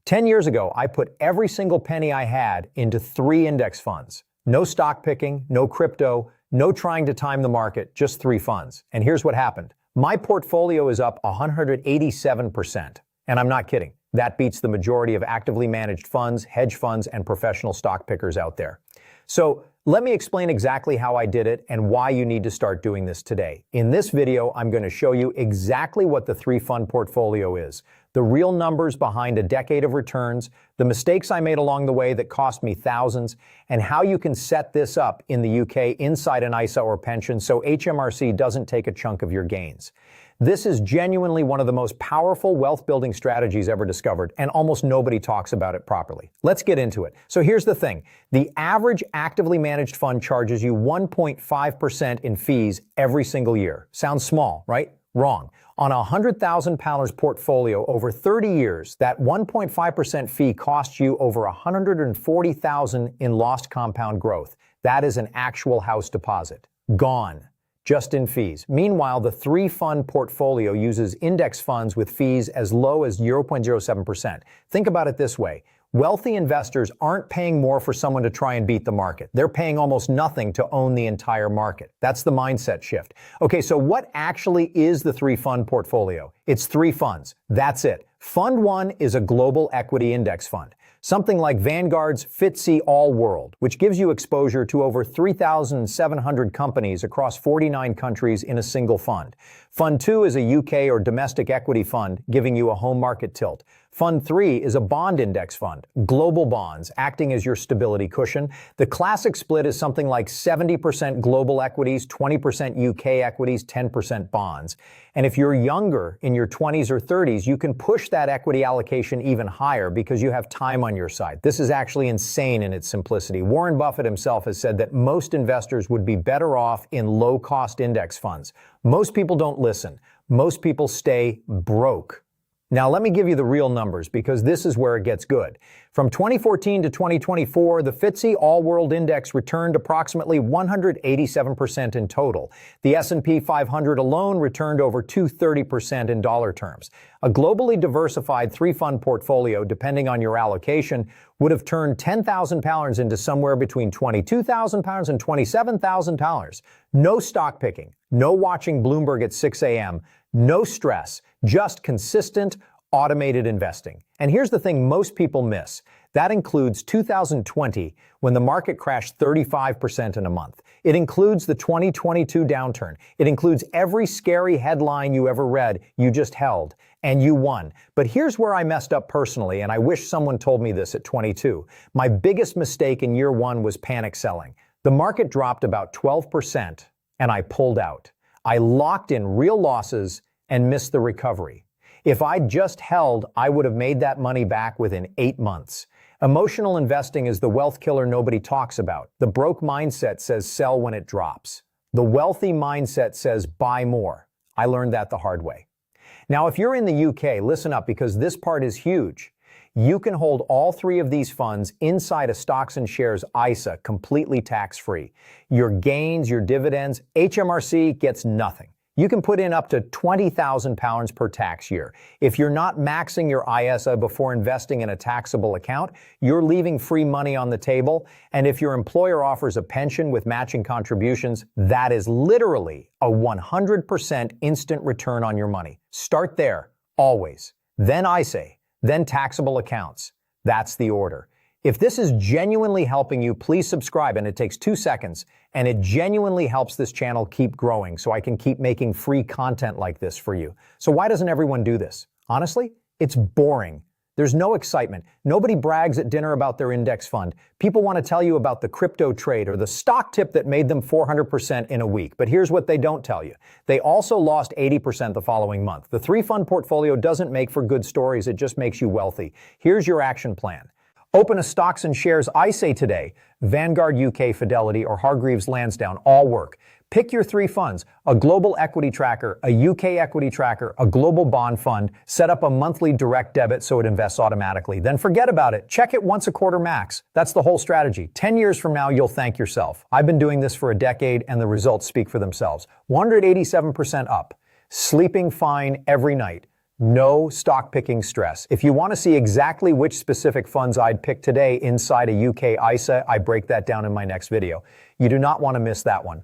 10 years ago, I put every single penny I had into 3 index funds. No stock picking, no crypto, no trying to time the market, just 3 funds. And here's what happened. My portfolio is up 187%. And I'm not kidding. That beats the majority of actively managed funds, hedge funds, and professional stock pickers out there. So let me explain exactly how I did it and why you need to start doing this today. In this video, I'm going to show you exactly what the 3-fund portfolio is, the real numbers behind a decade of returns, the mistakes I made along the way that cost me thousands, and how you can set this up in the UK inside an ISA or pension so HMRC doesn't take a chunk of your gains. This is genuinely one of the most powerful wealth-building strategies ever discovered, and almost nobody talks about it properly. Let's get into it. So here's the thing. The average actively managed fund charges you 1.5% in fees every single year. Sounds small, right? Wrong. On a £100,000 portfolio over 30 years, that 1.5% fee costs you over $140,000 in lost compound growth. That is an actual house deposit. Gone. Just in fees. Meanwhile, the 3-fund portfolio uses index funds with fees as low as 0.07%. Think about it this way. Wealthy investors aren't paying more for someone to try and beat the market. They're paying almost nothing to own the entire market. That's the mindset shift. Okay, so what actually is the 3-fund portfolio? It's 3 funds. That's it. Fund 1 is a global equity index fund. Something like Vanguard's FTSE All World, which gives you exposure to over 3,700 companies across 49 countries in a single fund. Fund 2 is a UK or domestic equity fund, giving you a home market tilt. Fund 3 is a bond index fund, global bonds, acting as your stability cushion. The classic split is something like 70% global equities, 20% UK equities, 10% bonds. And if you're younger, in your 20s or 30s, you can push that equity allocation even higher because you have time on your side. This is actually insane in its simplicity. Warren Buffett himself has said that most investors would be better off in low-cost index funds. Most people don't listen. Most people stay broke. Now, let me give you the real numbers because this is where it gets good. From 2014 to 2024, the FTSE All-World Index returned approximately 187% in total. The S&P 500 alone returned over 230% in dollar terms. A globally diversified 3-fund portfolio, depending on your allocation, would have turned £10,000 into somewhere between £22,000 and £27,000. No stock picking, no watching Bloomberg at 6 a.m., no stress, just consistent, automated investing. And here's the thing most people miss. That includes 2020, when the market crashed 35% in a month. It includes the 2022 downturn. It includes every scary headline you ever read, you just held, and you won. But here's where I messed up personally, and I wish someone told me this at 22. My biggest mistake in year 1 was panic selling. The market dropped about 12%, and I pulled out. I locked in real losses and missed the recovery. If I'd just held, I would have made that money back within 8 months. Emotional investing is the wealth killer nobody talks about. The broke mindset says sell when it drops. The wealthy mindset says buy more. I learned that the hard way. Now, if you're in the UK, listen up because this part is huge. You can hold all 3 of these funds inside a stocks and shares ISA completely tax-free. Your gains, your dividends, HMRC gets nothing. You can put in up to £20,000 per tax year. If you're not maxing your ISA before investing in a taxable account, you're leaving free money on the table. And if your employer offers a pension with matching contributions, that is literally a 100% instant return on your money. Start there, always. Then ISA, then taxable accounts. That's the order. If this is genuinely helping you, please subscribe, and it takes 2 seconds, and it genuinely helps this channel keep growing so I can keep making free content like this for you. So why doesn't everyone do this? Honestly, it's boring. There's no excitement. Nobody brags at dinner about their index fund. People want to tell you about the crypto trade or the stock tip that made them 400% in a week. But here's what they don't tell you. They also lost 80% the following month. The 3-fund portfolio doesn't make for good stories. It just makes you wealthy. Here's your action plan. Open a stocks and shares ISA today. Vanguard UK Fidelity or Hargreaves Lansdowne all work. Pick your 3 funds, a global equity tracker, a UK equity tracker, a global bond fund. Set up a monthly direct debit so it invests automatically. Then forget about it. Check it once a quarter max. That's the whole strategy. 10 years from now, you'll thank yourself. I've been doing this for a decade and the results speak for themselves. 187% up. Sleeping fine every night. No stock picking stress. If you want to see exactly which specific funds I'd pick today inside a UK ISA, I break that down in my next video. You do not want to miss that one.